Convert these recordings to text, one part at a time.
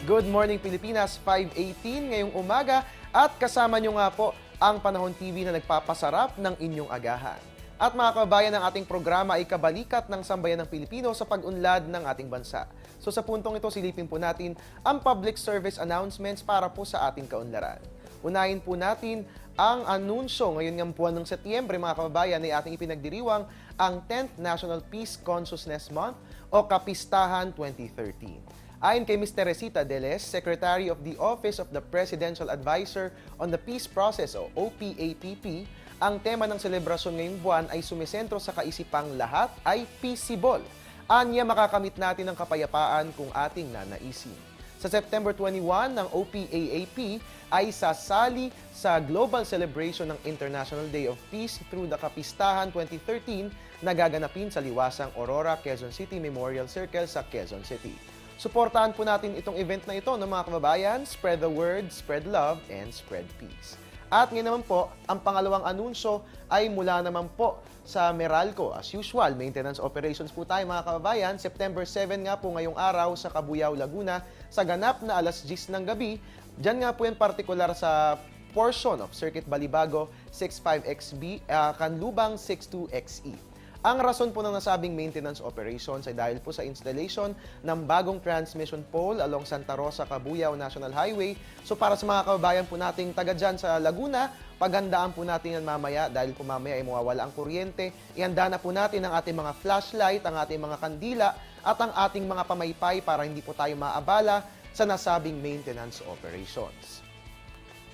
Good morning Pilipinas, 5:18 ngayong umaga at kasama nyo nga po ang Panahon TV na nagpapasarap ng inyong agahan. At mga kababayan, ng ating programa ay kabalikat ng sambayan ng Pilipino sa pag-unlad ng ating bansa. So sa puntong ito, silipin po natin ang public service announcements para po sa ating kaunlaran. Unahin po natin ang anunsyo ngayon ng buwan ng Setyembre, mga kababayan, ay ating ipinagdiriwang ang 10th National Peace Consciousness Month o Kapistahan 2013. Ayon kay Ms. Teresita Deles, Secretary of the Office of the Presidential Advisor on the Peace Process o OPAPP, ang tema ng selebrasyon ngayong buwan ay sumisentro sa kaisipang lahat ay peaceable. Anya makakamit natin ang kapayapaan kung ating nanaisin. Sa September 21 ng OPAAP ay sasali sa Global Celebration ng International Day of Peace through the Kapistahan 2013 na gaganapin sa Liwasang Aurora, Quezon City Memorial Circle sa Quezon City. Suportahan po natin itong event na ito ng mga kababayan. Spread the word, spread love, and spread peace. At ngayon naman po, ang pangalawang anunsyo ay mula naman po sa Meralco. As usual, maintenance operations po tayo mga kababayan. September 7 nga po ngayong araw sa Cabuyao, Laguna, sa ganap na alas 10 ng gabi. Diyan nga po yan partikular sa portion of Circuit Balibago 65XB, Kanlubang 62XE. Ang rason po ng nasabing maintenance operations ay dahil po sa installation ng bagong transmission pole along Santa Rosa, Cabuyao National Highway. So para sa mga kababayan po nating taga dyan sa Laguna, paghandaan po natin yan mamaya dahil po mamaya ay mawawala ang kuryente. Ihanda na po natin ang ating mga flashlight, ang ating mga kandila at ang ating mga pamaypay para hindi po tayo maabala sa nasabing maintenance operations.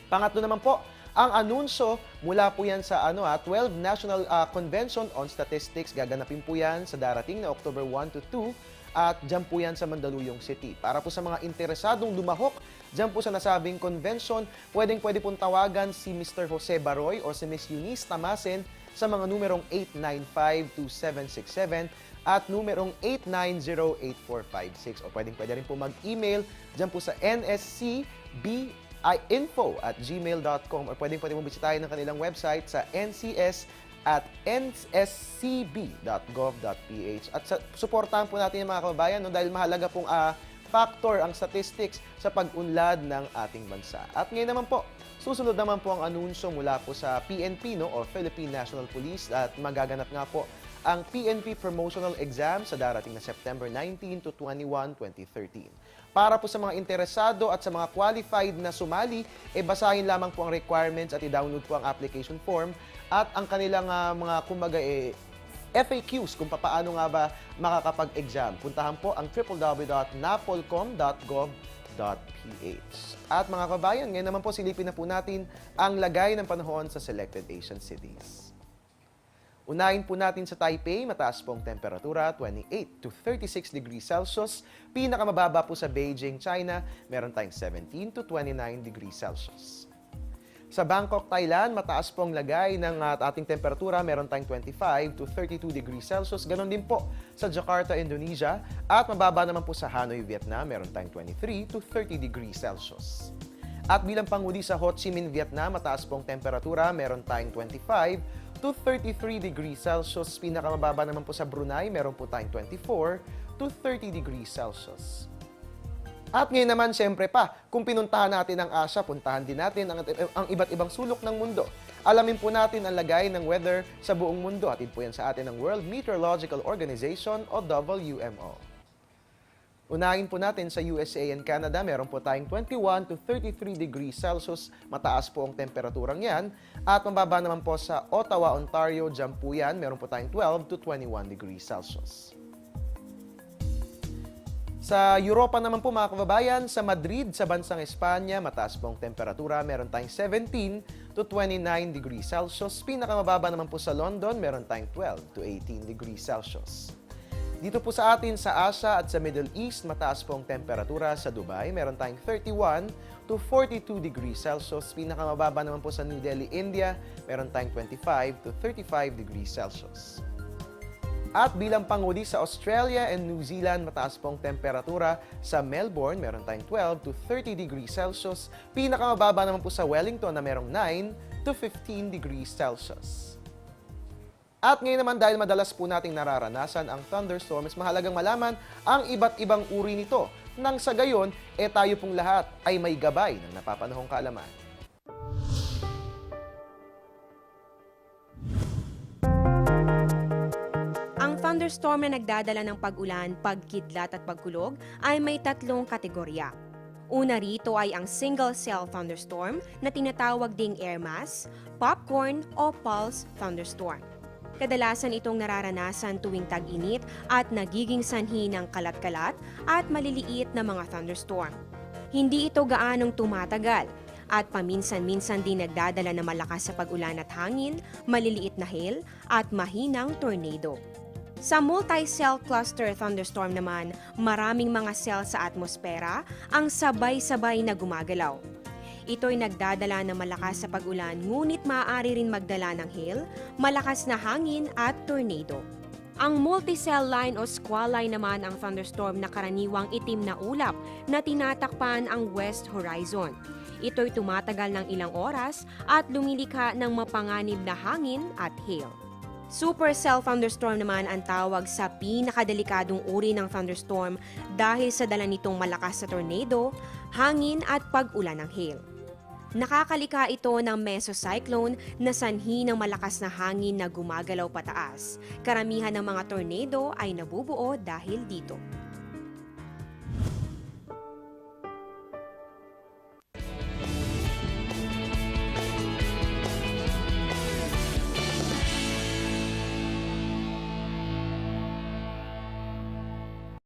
Pangatlo naman po, ang anunsyo mula po yan sa 12 National Convention on Statistics. Gaganapin po yan sa darating na October 1 to 2 at dyan po yan sa Mandaluyong City. Para po sa mga interesadong lumahok dyan po sa nasabing convention, pwede pong tawagan si Mr. Jose Baroy o si Ms. Eunice Tamasen sa mga numerong 895-2767 at numerong 890-8456. O pwede rin po mag-email dyan po sa nscb.info@gmail.com or pwede mo bisitahin ng kanilang website sa ncs@nscb.gov.ph. At suportahan po natin yung mga kababayan dahil mahalaga pong factor ang statistics sa pag-unlad ng ating bansa. At ngayon naman po, susunod naman po ang anunsyo mula po sa PNP o Philippine National Police at magaganap nga po ang PNP Promotional Exam sa darating na September 19 to 21, 2013. Para po sa mga interesado at sa mga qualified na sumali, basahin lamang po ang requirements at i-download po ang application form at ang kanilang mga FAQs kung paano nga ba makakapag-exam. Puntahan po ang www.napolcom.gov.ph. At mga kabayan, ngayon naman po silipin na po natin ang lagay ng panahon sa selected Asian cities. Unahin po natin sa Taipei, mataas pong temperatura, 28 to 36 degrees Celsius. Pinakamababa po sa Beijing, China, meron tayong 17 to 29 degrees Celsius. Sa Bangkok, Thailand, mataas pong lagay ng ating temperatura, meron tayong 25 to 32 degrees Celsius. Ganon din po sa Jakarta, Indonesia. At mababa naman po sa Hanoi, Vietnam, meron tayong 23 to 30 degrees Celsius. At bilang panghuli sa Ho Chi Minh, Vietnam, mataas pong temperatura, meron tayong 25 to 33 degrees Celsius. Pinakamababa naman po sa Brunei, meron po tayong 24 to 30 degrees Celsius. At ngayon naman, syempre pa, kung pinuntahan natin ang Asia, puntahan din natin ang iba't ibang sulok ng mundo. Alamin po natin ang lagay ng weather sa buong mundo. Atid po yan sa atin ng World Meteorological Organization o WMO. Unahin po natin sa USA and Canada, meron po tayong 21 to 33 degrees Celsius. Mataas po ang temperaturang yan. At mababa naman po sa Ottawa, Ontario, dyan po yan, meron po tayong 12 to 21 degrees Celsius. Sa Europa naman po mga kababayan, sa Madrid, sa bansang Espanya, mataas po ang temperatura, meron tayong 17 to 29 degrees Celsius. Pinakamababa naman po sa London, meron tayong 12 to 18 degrees Celsius. Dito po sa atin sa Asia at sa Middle East, mataas po ang temperatura. Sa Dubai, meron tayong 31 to 42 degrees Celsius. Pinakamababa naman po sa New Delhi, India, meron tayong 25 to 35 degrees Celsius. At bilang panghuli sa Australia and New Zealand, mataas po ang temperatura. Sa Melbourne, meron tayong 12 to 30 degrees Celsius. Pinakamababa naman po sa Wellington na merong 9 to 15 degrees Celsius. At ngayon naman dahil madalas po nating nararanasan ang thunderstorms, mahalagang malaman ang iba't ibang uri nito. nang sa gayon, tayo pong lahat ay may gabay ng napapanahong kaalaman. Ang thunderstorm na nagdadala ng pag-ulan, pagkidlat at pagkulog ay may tatlong kategorya. Una rito ay ang single-cell thunderstorm na tinatawag ding air mass, popcorn o pulse thunderstorm. Kadalasan itong nararanasan tuwing tag-init at nagiging sanhi ng kalat-kalat at maliliit na mga thunderstorm. Hindi ito gaanong tumatagal at paminsan-minsan din nagdadala ng malakas sa pag-ulan at hangin, maliliit na hail at mahinang tornado. Sa multi-cell cluster thunderstorm naman, maraming mga cell sa atmosfera ang sabay-sabay na gumagalaw. Ito'y nagdadala ng malakas sa pag-ulan ngunit maaari rin magdala ng hail, malakas na hangin at tornado. Ang multi-cell line o squall line naman ang thunderstorm na karaniwang itim na ulap na tinatakpan ang west horizon. Ito'y tumatagal ng ilang oras at lumilikha ng mapanganib na hangin at hail. Supercell thunderstorm naman ang tawag sa pinakadelikadong uri ng thunderstorm dahil sa dala nitong malakas sa tornado, hangin at pag-ulan ng hail. Nakakalika ito ng mesocyclone na sanhi ng malakas na hangin na gumagalaw pataas. Karamihan ng mga tornado ay nabubuo dahil dito.